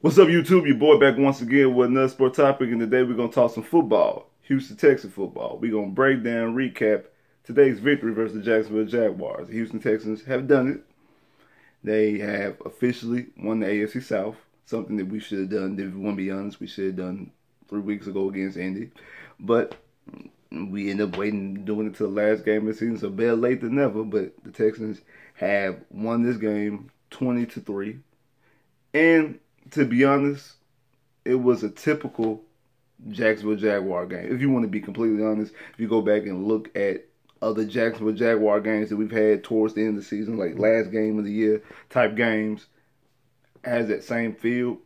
What's up, YouTube? Your boy back once again with another sport topic, and today we're going to talk some football. Houston Texans football. We're going to break down, recap today's victory versus the Jacksonville Jaguars. The Houston Texans have done it. They have officially won the AFC South, something that we should have done, if we want to be honest, we should have done 3 weeks ago against Indy. But we end up doing it to the last game of the season, so better late than never. But the Texans have won this game 20-3. And to be honest, it was a typical Jacksonville Jaguar game. If you want to be completely honest, if you go back and look at other Jacksonville Jaguar games that we've had towards the end of the season, like last game of the year type games, has that same feel.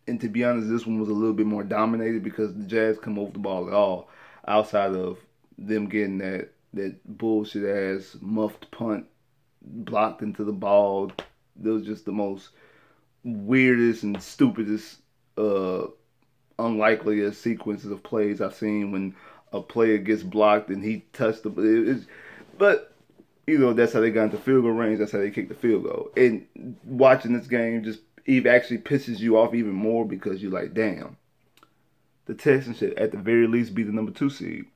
And to be honest, this one was a little bit more dominated because the Jags couldn't move the ball at all, outside of them getting that bullshit ass muffed punt blocked into the ball. It was just the most weirdest and stupidest, unlikeliest sequences of plays I've seen when a player gets blocked and he touched the. But that's how they got into field goal range. That's how they kicked the field goal. And watching this game just actually pisses you off even more because you're like, damn, the Texans should at the very least be the number 2 seed,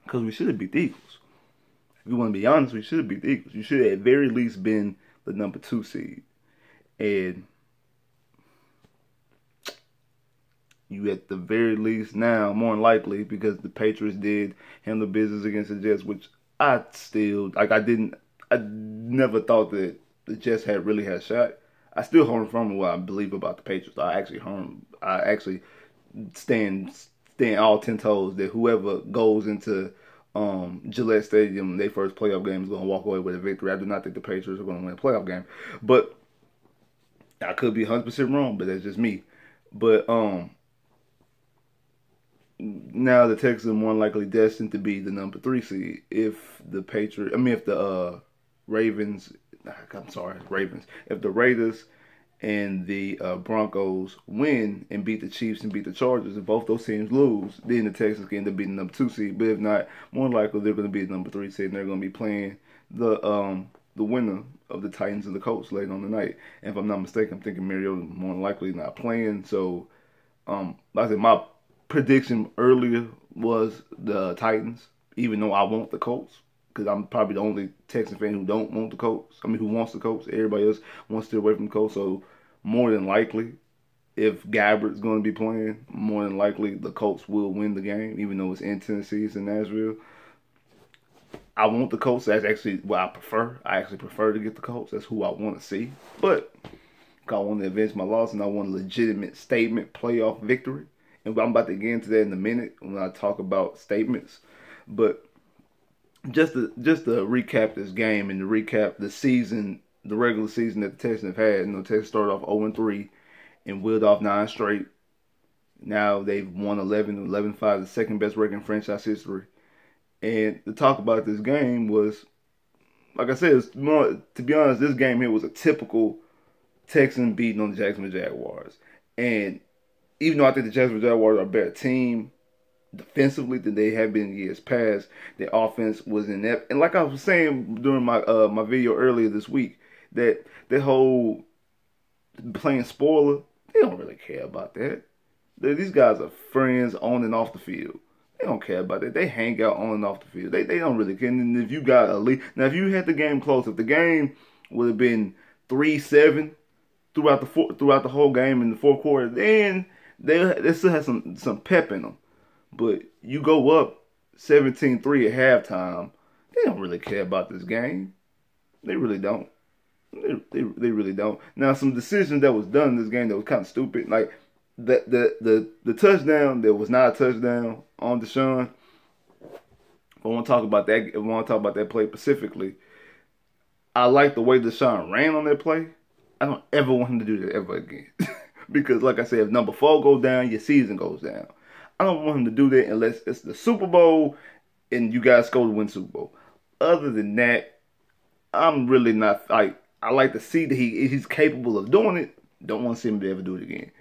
because we should have beat the Eagles. If you want to be honest, we should have beat the Eagles. You should have at very least been the number 2 seed. And you at the very least now, more than likely, because the Patriots did handle business against the Jets, which I still, I never thought that the Jets really had a shot. I still hold from what I believe about the Patriots. I actually stand all 10 toes that whoever goes into Gillette Stadium, their first playoff game, is going to walk away with a victory. I do not think the Patriots are going to win a playoff game. But I could be 100% wrong, but that's just me. But now the Texans are more likely destined to be the number 3 seed if the Ravens. If the Raiders and the Broncos win and beat the Chiefs and beat the Chargers, if both those teams lose, then the Texans can end up being the number 2 seed. But if not, more likely they're going to be the number 3 seed, and they're going to be playing the winner of the Titans and the Colts later on the night. And if I'm not mistaken, I'm thinking Mariota more than likely not playing. So, like I said, my prediction earlier was the Titans, even though I want the Colts, because I'm probably the only Texan fan who don't want the Colts. I mean, who wants the Colts. Everybody else wants to stay away from the Colts. So, more than likely, if Gabbert's going to be playing, more than likely the Colts will win the game, even though it's in Tennessee, it's in Nashville. I want the Colts. That's actually what I prefer. I actually prefer to get the Colts. That's who I want to see. But I want to avenge my loss, and I want a legitimate statement playoff victory. And I'm about to get into that in a minute when I talk about statements. But just to recap this game and to recap the season, the regular season that the Texans have had. Texans started off 0-3 and wheeled off 9 straight. Now they've won 11-5, the second best record in franchise history. And to talk about this game was, like I said, to be honest, this game here was a typical Texan beating on the Jacksonville Jaguars. And even though I think the Jacksonville Jaguars are a better team defensively than they have been in years past, their offense was inept. And like I was saying during my my video earlier this week, that whole playing spoiler, they don't really care about that. These guys are friends on and off the field. They don't care about that. They hang out on and off the field. They don't really care. And if you got a lead, now if you had the game close, if the game would have been 3-7 throughout the whole game in the fourth quarter, then they still have some pep in them. But you go up 17-3 at halftime, they don't really care about this game. They really don't. They really don't. Now, some decisions that was done in this game that was kind of stupid, like the touchdown that was not a touchdown on Deshaun. I want to talk about that. I want to talk about that play specifically. I like the way Deshaun ran on that play. I don't ever want him to do that ever again. Because, like I said, if number 4 goes down, your season goes down. I don't want him to do that unless it's the Super Bowl and you guys go to win Super Bowl. Other than that, I'm really not, I like to see that he's capable of doing it. Don't want to see him to ever do it again.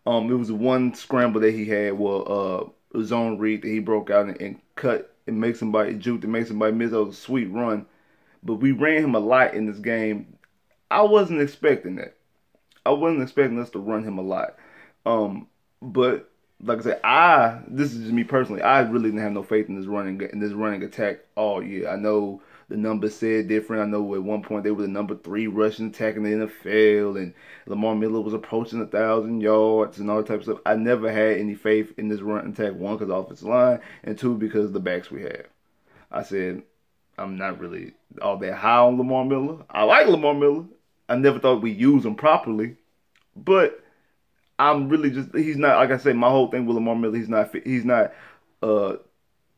It was one scramble that he had where zone read that he broke out and cut and make somebody juke and make somebody miss. That was a sweet run. But we ran him a lot in this game. I wasn't expecting that. I wasn't expecting us to run him a lot. But like I said, this is just me personally. I really didn't have no faith in this running attack all year. I know the numbers said different. I know at one point they were the number 3 rushing attack in the NFL, and Lamar Miller was approaching 1,000 yards and all that type of stuff. I never had any faith in this run attack. One, because of the offensive line, and two, because of the backs we have. I said I'm not really all that high on Lamar Miller. I like Lamar Miller. I never thought we used him properly, but I'm really he's not, like I said, my whole thing with Lamar Miller, he's not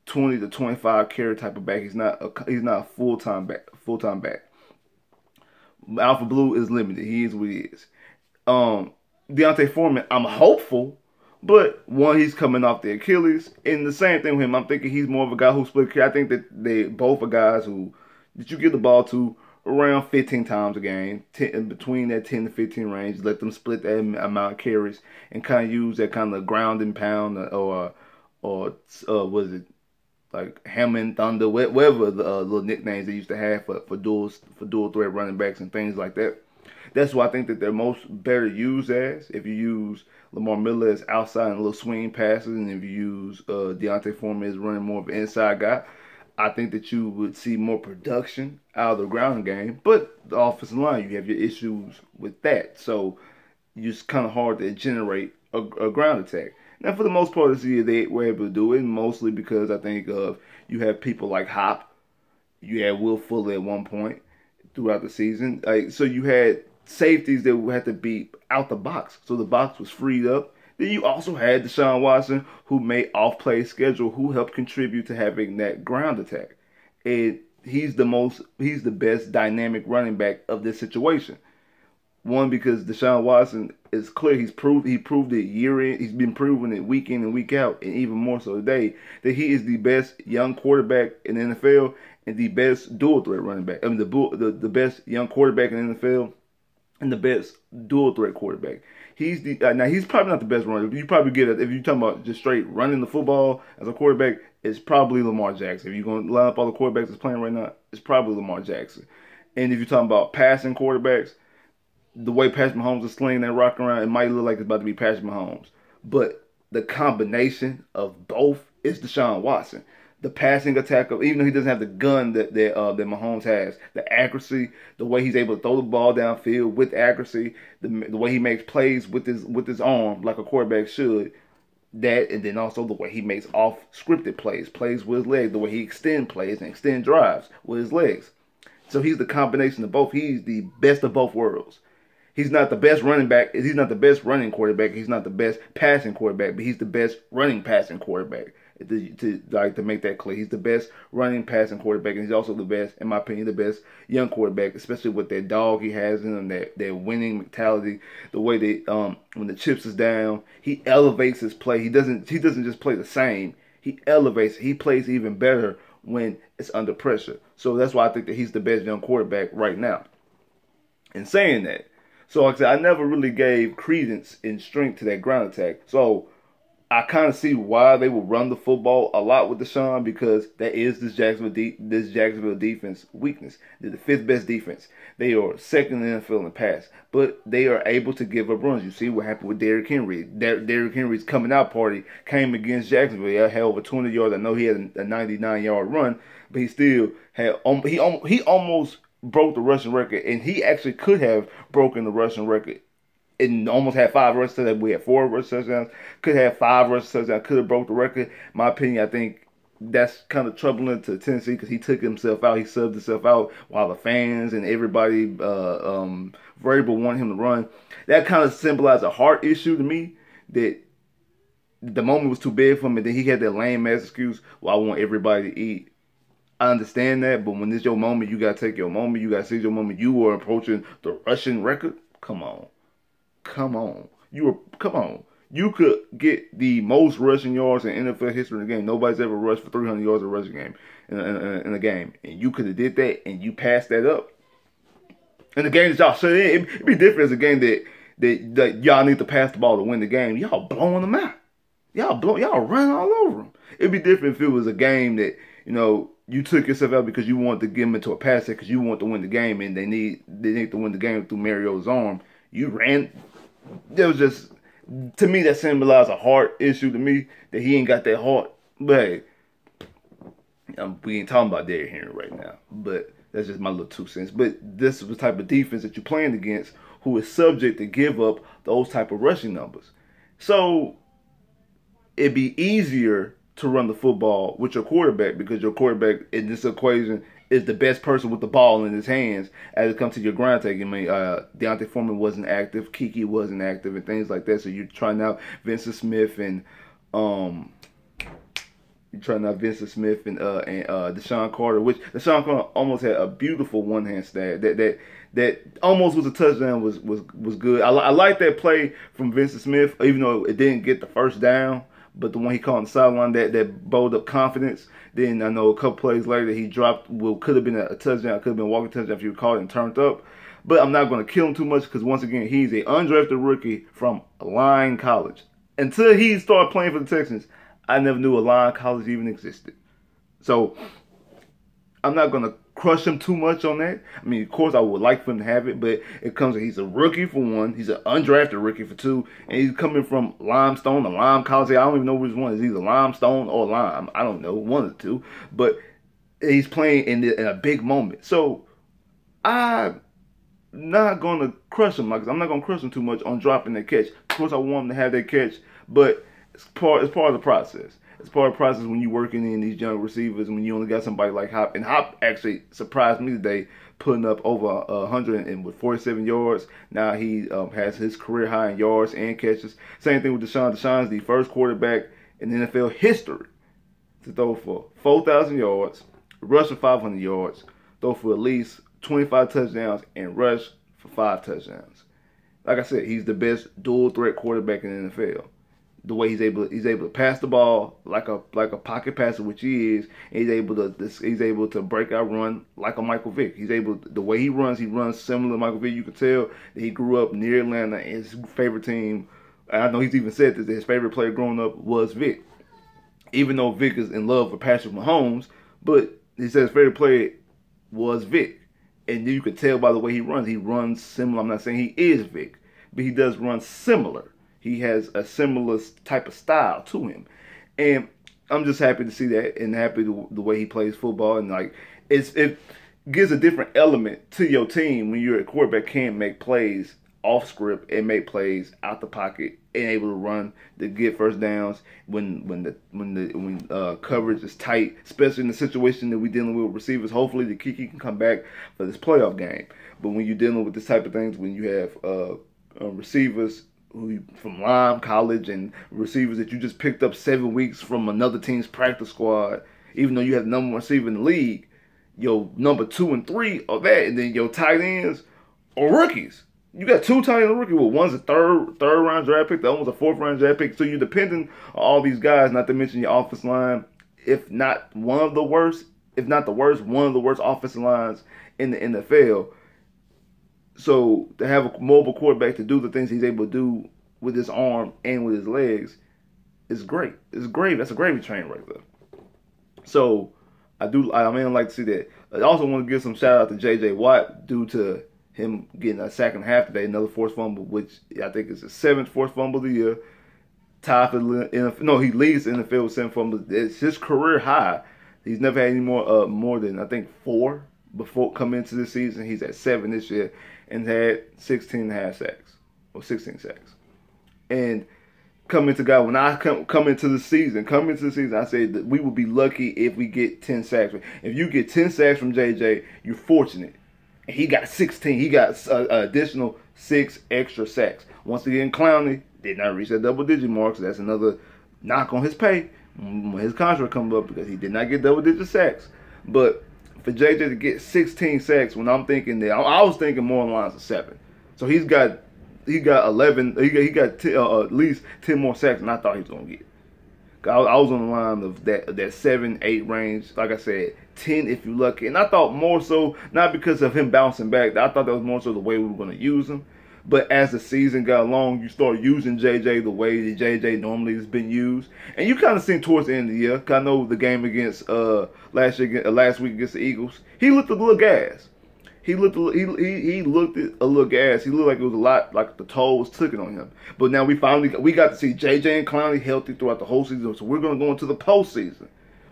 20 to 25 carry type of back. He's not a full-time back. Alpha Blue is limited. He is what he is. Deontay Foreman, I'm hopeful, but one, he's coming off the Achilles, and the same thing with him. I'm thinking he's more of a guy who split carry. I think that they both are guys that you give the ball to around 15 times a game, between that 10 to 15 range. Let them split that amount of carries and kind of use that kind of ground and pound or was it like Hammer and Thunder, whatever the little nicknames they used to have for dual threat running backs and things like that. That's why I think that they're most better used as. If you use Lamar Miller as outside and little swing passes, and if you use Deontay Foreman as running more of an inside guy, I think that you would see more production out of the ground game. But the offensive line, you have your issues with that. So it's kind of hard to generate a ground attack. Now, for the most part this year, they were able to do it, mostly because I think you have people like Hop. You had Will Fuller at one point throughout the season. So you had safeties that had to be out the box. So the box was freed up. Then you also had Deshaun Watson, who made off-play schedule, who helped contribute to having that ground attack. And he's the best dynamic running back of this situation. One, because Deshaun Watson is clear. He proved it year in. He's been proving it week in and week out, and even more so today, that he is the best young quarterback in the NFL and the best dual threat running back. I mean, the best young quarterback in the NFL and the best dual threat quarterback. He's now he's probably not the best runner. You probably get it if you're talking about just straight running the football as a quarterback. It's probably Lamar Jackson. If you're going to line up all the quarterbacks that's playing right now, it's probably Lamar Jackson. And if you're talking about passing quarterbacks, the way Patrick Mahomes is slinging that rock around, it might look like it's about to be Patrick Mahomes. But the combination of both is Deshaun Watson. The passing attack, even though he doesn't have the gun that Mahomes has, the accuracy, the way he's able to throw the ball downfield with accuracy, the way he makes plays with his arm like a quarterback should, that, and then also the way he makes off-scripted plays with his legs, the way he extend plays and extend drives with his legs. So he's the combination of both. He's the best of both worlds. He's not the best running back. He's not the best running quarterback. He's not the best passing quarterback, but he's the best running passing quarterback. To make that clear, he's the best running passing quarterback, and he's also the best, in my opinion, the best young quarterback, especially with that dog he has in him, that winning mentality, the way that when the chips is down, he elevates his play. He doesn't just play the same. He elevates. He plays even better when it's under pressure. So that's why I think that he's the best young quarterback right now. In saying that, so like I said, I never really gave credence in strength to that ground attack. So I kind of see why they will run the football a lot with Deshaun, because that is this Jacksonville defense weakness. They're the 5th best defense. They are second in the NFL in the pass, but they are able to give up runs. You see what happened with Derrick Henry. Derrick Henry's coming out party came against Jacksonville. He had over 20 yards. I know he had a 99-yard run, but he still had he almost broke the rushing record, and he actually could have broken the rushing record and almost had 5 rushing touchdowns. We had 4 rushing touchdowns. Could have 5 rushing touchdowns. Could have broke the record. In my opinion, I think that's kind of troubling to Tennessee, because he took himself out. He subbed himself out while the fans and everybody Vrabel wanted him to run. That kind of symbolized a heart issue to me, that the moment was too big for him, and then he had that lame ass excuse, well, I want everybody to eat. I understand that, but when it's your moment, you got to take your moment. You got to seize your moment. You were approaching the rushing record. Come on. Come on. You could get the most rushing yards in NFL history in the game. Nobody's ever rushed for 300 yards in a rushing game in a game. And you could have did that, and you passed that up. In the game that y'all shut in, it'd be different as a game that y'all need to pass the ball to win the game. Y'all blowing them out. Y'all running all over them. It'd be different if it was a game that, you took yourself out because you wanted to get them into a pass set because you want to win the game, and they need to win the game through Mariota's arm. You ran. It was just, to me, that symbolized a heart issue to me, that he ain't got that heart. But hey, we ain't talking about Derrick Henry right now. But that's just my little 2 cents. But this is the type of defense that you're playing against, who is subject to give up those type of rushing numbers. So it'd be easier to run the football with your quarterback, because your quarterback in this equation is the best person with the ball in his hands as it comes to your ground taking. I mean, Deontay Foreman wasn't active, Kiki wasn't active, and things like that. So you're trying out Vincent Smith and Deshaun Carter, which Deshaun Carter almost had a beautiful one-hand stab that almost was a touchdown. Was good. I like that play from Vincent Smith, even though it didn't get the first down. But the one he caught on the sideline, that bowled up confidence. Then I know a couple plays later that he dropped, could have been a touchdown, could have been a walking touchdown if you caught it and turned up. But I'm not going to kill him too much, because once again, he's an undrafted rookie from Line College. Until he started playing for the Texans, I never knew a Line College even existed. So I'm not going to crush him too much on that. I mean, of course, I would like for him to have it, but it comes, he's a rookie for one, he's an undrafted rookie for two, and he's coming from Limestone, a Lime College. I don't even know which one is either Limestone or Lime. I don't know, one of the two. But he's playing in a big moment. So I'm not going to crush him. I'm not going to crush him too much on dropping that catch. Of course, I want him to have that catch, but it's part of the process. It's part of the process when you're working in these young receivers, when you only got somebody like Hop. And Hop actually surprised me today, putting up over 147 yards. Now he has his career high in yards and catches. Same thing with Deshaun. Deshaun's the first quarterback in NFL history to throw for 4,000 yards, rush for 500 yards, throw for at least 25 touchdowns, and rush for 5 touchdowns. Like I said, he's the best dual threat quarterback in the NFL. The way he's able to pass the ball like a pocket passer, which he is, and he's able to break out run like a Michael Vick. The way he runs similar to Michael Vick. You can tell that he grew up near Atlanta, and his favorite team, I know he's even said that his favorite player growing up was Vick. Even though Vick is in love with Patrick Mahomes, but he said his favorite player was Vick. And you can tell by the way he runs similar. I'm not saying he is Vick, but he does run similar. He has a similar type of style to him. And I'm just happy to see that, and happy the way he plays football. And like it gives a different element to your team when you're a quarterback, can make plays off script and make plays out the pocket and able to run to get first downs when coverage is tight, especially in the situation that we're dealing with receivers. Hopefully the Kiki can come back for this playoff game. But when you're dealing with this type of things, when you have receivers from Lime College and receivers that you just picked up 7 weeks from another team's practice squad, even though you have the number 1 receiver in the league, your number 2 and 3 are that, and then your tight ends are rookies. You got 2 tight ends rookies. Well, one's a third round draft pick, the other one's a 4th round draft pick. So you're depending on all these guys, not to mention your offensive line, if not one of the worst offensive lines in the NFL. So to have a mobile quarterback to do the things he's able to do with his arm and with his legs is great. It's great. That's a gravy train right there. So I like to see that. I also want to give some shout out to J.J. Watt due to him getting a sack and a half today, another forced fumble, which I think is his 7th forced fumble of the year. Tied for the NFL. No, he leads the NFL with 7 fumbles. It's his career high. He's never had any more than I think 4 before coming into this season. He's at 7 this year and had 16.5 sacks or 16 sacks. And when I come into the season, I say that we would be lucky if we get 10 sacks. If you get 10 sacks from JJ, you're fortunate. And he got 16. He got an additional 6 extra sacks. Once again, Clowney did not reach that double-digit mark, so that's another knock on his pay when his contract comes up, because he did not get double-digit sacks. But for JJ to get 16 sacks, when I'm thinking that, I was thinking more on the lines of 7. So he got 11. He got at least 10 more sacks than I thought he was gonna get. I was on the line of that 7, 8 range. Like I said, 10 if you're lucky. And I thought more so, not because of him bouncing back, I thought that was more so the way we were going to use him. But as the season got along, you start using JJ the way that JJ normally has been used. And you kind of seen towards the end of the year, 'cause I know the game against last week against the Eagles, he looked a little gas. he looked a little gas. He looked like it was a lot like the toll was taken on him. But now we got to see JJ and Clowney healthy throughout the whole season. So we're gonna go into the postseason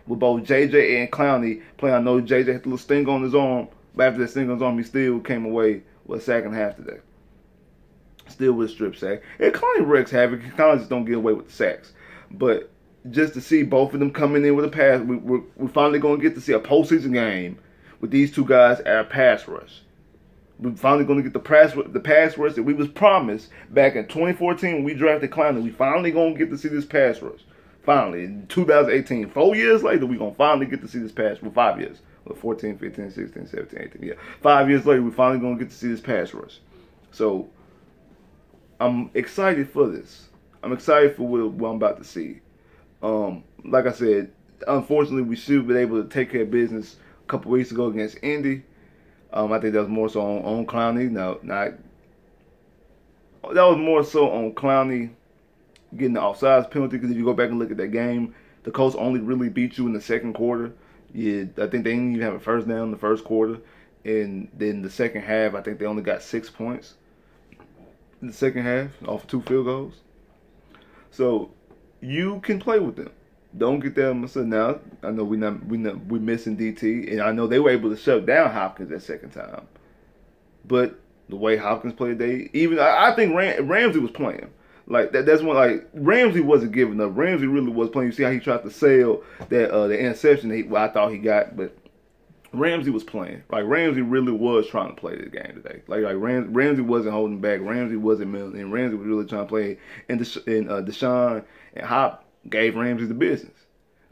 with both JJ and Clowney playing. I know JJ had a little sting on his arm, but after that sting on his arm, he still came away with a sack and a half today. Still with a strip sack. And Clowney wrecks havoc. Clowney just don't get away with the sacks. But just to see both of them coming in with a pass, we're finally going to get to see a postseason game with these two guys at a pass rush. We're finally going to get the pass rush that we was promised back in 2014 when we drafted Clowney. We finally going to get to see this pass rush. Finally, in 2018, 4 years later, we're going to finally get to see this pass. Well, 5 years. Well, 14, 15, 16, 17, 18. Yeah, 5 years later, we're finally going to get to see this pass rush. So, I'm excited for this. I'm excited for what I'm about to see. Like I said, unfortunately, we should have been able to take care of business a couple weeks ago against Indy. I think that was more so on Clowney. That was more so on Clowney getting the offsides penalty. Because if you go back and look at that game, the Colts only really beat you in the second quarter. Yeah, I think they didn't even have a first down in the first quarter, and then the second half, I think they only got 6 points in the second half off 2 field goals. So you can play with them. Don't get that mistake. Now I know we're missing DT, and I know they were able to shut down Hopkins that second time. But the way Hopkins played, I think Ramsey was playing like that. That's when like Ramsey wasn't giving up. Ramsey really was playing. You see how he tried to sell that the interception I thought he got, but Ramsey was playing. Like Ramsey really was trying to play this game today. Like Ramsey wasn't holding back. Ramsey wasn't milling, and Ramsey was really trying to play. And Deshaun and Hop gave Ramsey the business.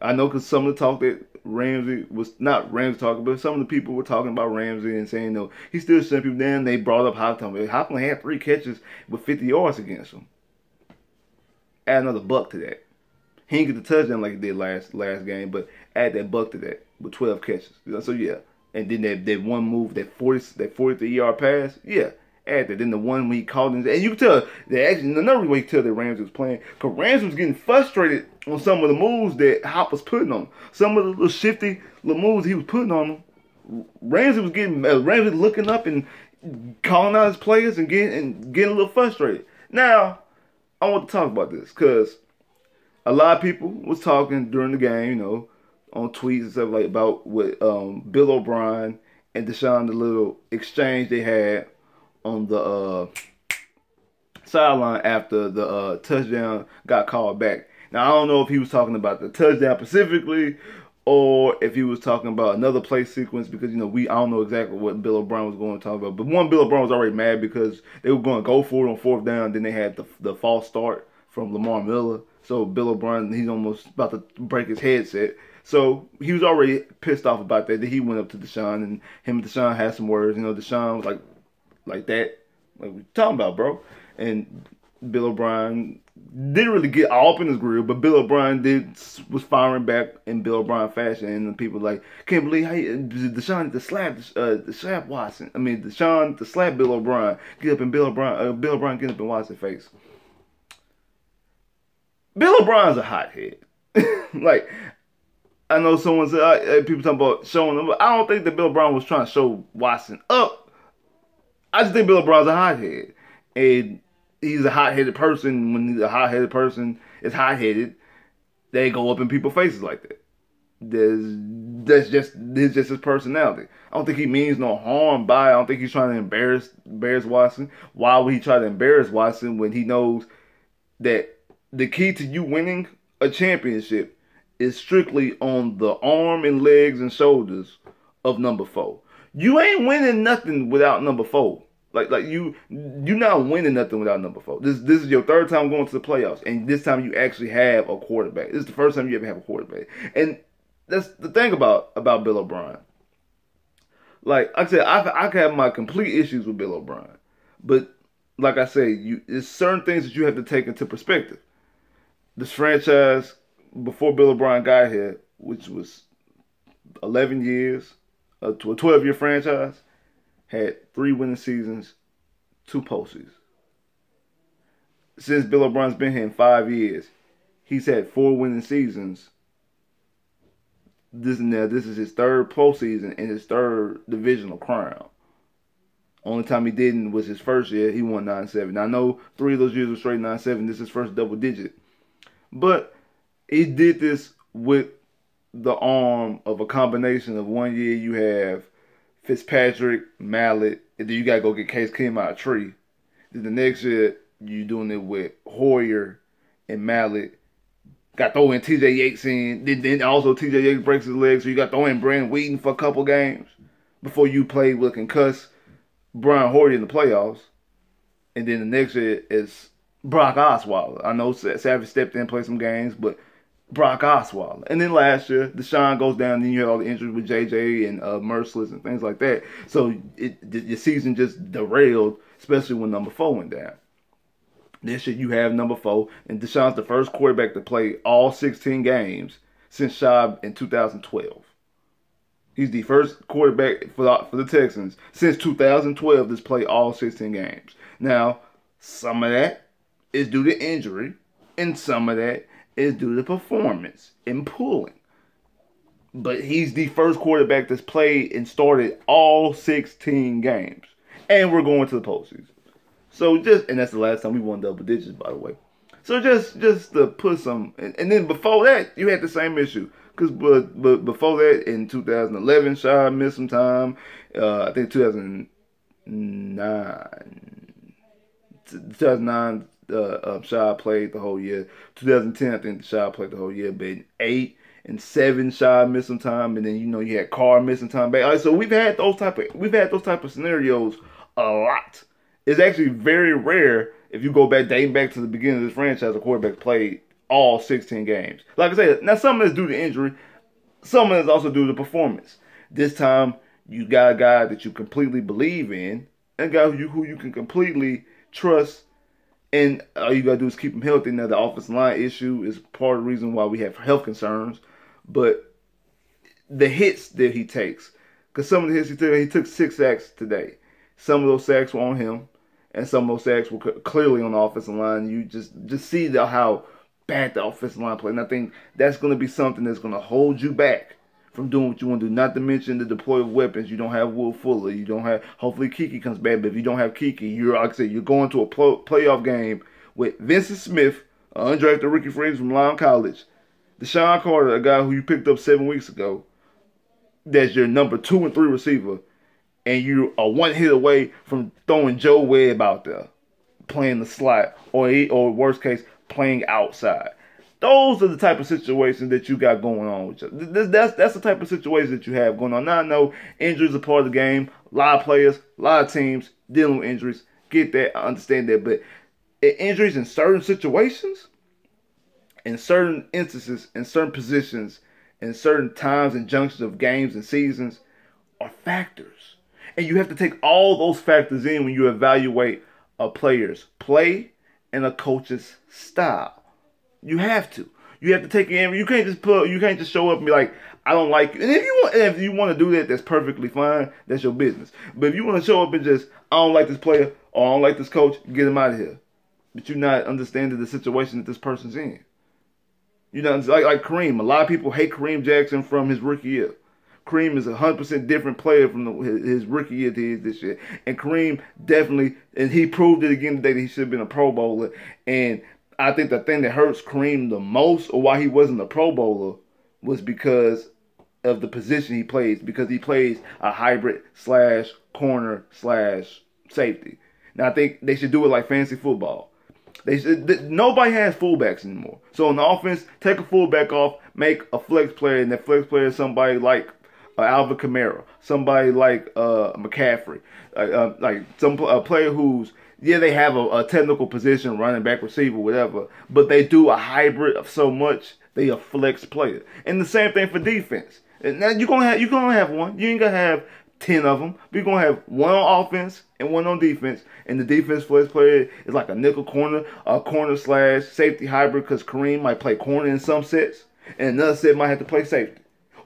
I know because some of the talk that Ramsey was not Ramsey talking, but some of the people were talking about Ramsey and saying no, he still shut people down. They brought up Hopkins. Hopkins had 3 catches with 50 yards against him. Add another buck to that. He didn't get the touchdown like he did last game, but add that buck to that with 12 catches. So yeah, and then that one move, that 43-yard pass, yeah, add that. Then the one when he called him, and you can tell that actually another way you can tell that Ramsey was playing, because Ramsey was getting frustrated on some of the moves that Hop was putting on him. Some of the little shifty little moves he was putting on him. Ramsey was looking up and calling out his players and getting a little frustrated. Now, I want to talk about this because a lot of people was talking during the game, on tweets and stuff like about what Bill O'Brien and Deshaun, the little exchange they had on the sideline after the touchdown got called back. Now, I don't know if he was talking about the touchdown specifically or if he was talking about another play sequence because, I don't know exactly what Bill O'Brien was going to talk about. But Bill O'Brien was already mad because they were going to go for it on 4th down. Then they had the false start from Lamar Miller. So Bill O'Brien, he's almost about to break his headset. So he was already pissed off about that. Then he went up to Deshaun, and him and Deshaun had some words. Deshaun was like that. Like, what you talking about, bro? And Bill O'Brien didn't really get all up in his grill, but Bill O'Brien was firing back in Bill O'Brien fashion, and the people can't believe how Deshaun to slap Watson. I mean, Deshaun to slap Bill O'Brien, get up in Bill O'Brien get up in Watson's face. Bill O'Brien's a hothead. I know someone said people talking about showing him, but I don't think that Bill O'Brien was trying to show Watson up. I just think Bill O'Brien's a hothead, and he's a hot-headed person. When a hot-headed person is hot-headed, they go up in people's faces like that. That's just his personality. I don't think he means no harm by it. I don't think he's trying to embarrass Watson. Why would he try to embarrass Watson when he knows that the key to you winning a championship is strictly on the arm and legs and shoulders of number 4. You ain't winning nothing without number 4. You're not winning nothing without number 4. This is your 3rd time going to the playoffs, and this time you actually have a quarterback. This is the first time you ever have a quarterback, and that's the thing about Bill O'Brien. Like I said, I have my complete issues with Bill O'Brien, but like I say, there's certain things that you have to take into perspective. This franchise before Bill O'Brien got here, which was 11 years to a 12-year franchise, had 3 winning seasons, 2 postseasons. Since Bill O'Brien's been here in 5 years, he's had 4 winning seasons. This is his 3rd postseason and his 3rd divisional crown. Only time he didn't was his first year. He won 9-7. Now, I know 3 of those years were straight 9-7. This is his first double digit. But he did this with the arm of a combination of 1 year you have Fitzpatrick, Mallet, and then you got to go get Case Keenum out of tree. Then the next year, you doing it with Hoyer and Mallet. Got to throw in TJ Yates in. Then also TJ Yates breaks his leg, so you got to throw in Brandon Wheaton for a couple games before you play with concussed Brian Hoyer in the playoffs. And then the next year is Brock Osweiler. I know Savage stepped in and played some games, but Brock Osweiler. And then last year, Deshaun goes down, and then you had all the injuries with JJ and Merciless and things like that. So your season just derailed, especially when number 4 went down. This year you have number 4, and Deshaun's the first quarterback to play all 16 games since Schaub in 2012. He's the first quarterback for the Texans since 2012 that's played all 16 games. Now, some of that is due to injury, and some of that is due to performance and pulling. But he's the first quarterback that's played and started all 16 games. And we're going to the postseason. So and that's the last time we won double digits, by the way. So just to put some, and then before that, you had the same issue. Because but before that, in 2011, Shaw missed some time. I think 2009, Shaw played the whole year. 2010, I think Shaw played the whole year. But in 8 and 7, Shaw missed some time, and then you had Carr missing time back. All right, so we've had those type of scenarios a lot. It's actually very rare if you go back, dating back to the beginning of this franchise, a quarterback played all 16 games. Like I said, now some of it's due to injury, some of it's also due to performance. This time, you got a guy that you completely believe in, and a guy who you can completely trust, and all you got to do is keep him healthy. Now, the offensive line issue is part of the reason why we have health concerns, but the hits that he takes, because some of the hits he took 6 sacks today. Some of those sacks were on him, and some of those sacks were clearly on the offensive line. You just see how bad the offensive line played. And I think that's going to be something that's going to hold you back from doing what you want to do. Not to mention the deploy of weapons. You don't have Will Fuller. You don't have, hopefully Kiki comes back. But if you don't have Kiki, like I said, you're going to a playoff game with Vincent Smith, an undrafted rookie free agent from Lyon College, Deshaun Carter, a guy who you picked up 7 weeks ago, that's your number 2 and 3 receiver, and you are 1 hit away from throwing Joe Webb out there, playing the slot, or worst case, playing outside. Those are the type of situations that you got going on with you. That's the type of situation that you have going on. Now, I know injuries are part of the game. A lot of players, a lot of teams dealing with injuries. Get that, I understand that. But injuries in certain situations, in certain instances, in certain positions, in certain times and junctions of games and seasons are factors. And you have to take all those factors in when you evaluate a player's play and a coach's style. You have to. You have to take it in. You can't just show up and be like, I don't like you. And if you want to do that, that's perfectly fine. That's your business. But if you want to show up and just, I don't like this player or I don't like this coach, get him out of here. But you're not understanding the situation that this person's in. You know, like Kareem. A lot of people hate Kareem Jackson from his rookie year. Kareem is a 100% different player from his rookie year to his this year. And Kareem definitely, and he proved it again today that he should have been a Pro Bowler. And I think the thing that hurts Kareem the most, or why he wasn't a Pro Bowler, was because of the position he plays. Because he plays a hybrid / corner / safety. Now, I think they should do it like fantasy football. Nobody has fullbacks anymore. So on the offense, take a fullback off, make a flex player, and that flex player is somebody like Alvin Kamara, somebody like McCaffrey, like a player who's, yeah, they have a technical position, running back, receiver, whatever, but they do a hybrid of so much, they a flex player. And the same thing for defense. And now you're gonna have one. You ain't gonna have 10 of them. But you're gonna have one on offense and one on defense. And the defense flex player is like a nickel corner, a corner / safety hybrid, because Kareem might play corner in some sets, and another set might have to play safety.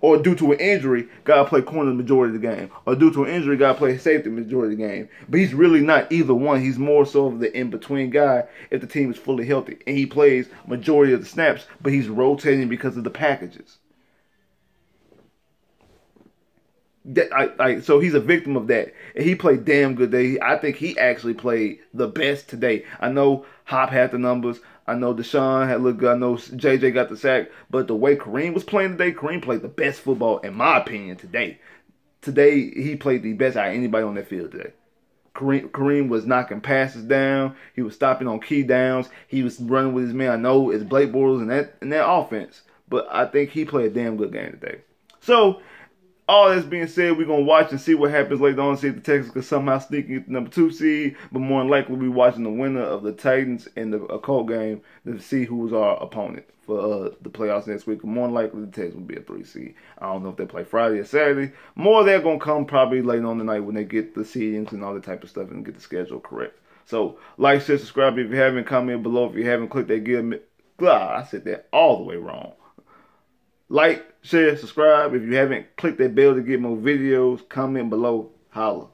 Or due to an injury, gotta play corner the majority of the game. Or due to an injury, gotta play safety the majority of the game. But he's really not either one. He's more so of the in-between guy if the team is fully healthy. And he plays majority of the snaps, but he's rotating because of the packages. So he's a victim of that, and he played damn good today. I think he actually played the best today. I know Hop had the numbers. I know Deshaun had looked good. I know JJ got the sack, but the way Kareem was playing today, Kareem played the best football in my opinion today. Today he played the best out of anybody on that field today. Kareem was knocking passes down. He was stopping on key downs. He was running with his man. I know it's Blake Bortles in that offense, but I think he played a damn good game today. So, all that's being said, we're going to watch and see what happens later on, see if the Texans can somehow sneak into the number 2 seed, but more than likely we'll be watching the winner of the Titans and the Colts game to see who's our opponent for the playoffs next week. More than likely the Texans will be a 3 seed. I don't know if they play Friday or Saturday. More of that going to come probably later on tonight when they get the seedings and all that type of stuff and get the schedule correct. So, like, share, subscribe if you haven't, comment below if you haven't, click that give me. I said that all the way wrong. Like, share, subscribe. If you haven't, click that bell to get more videos. Comment below. Holla.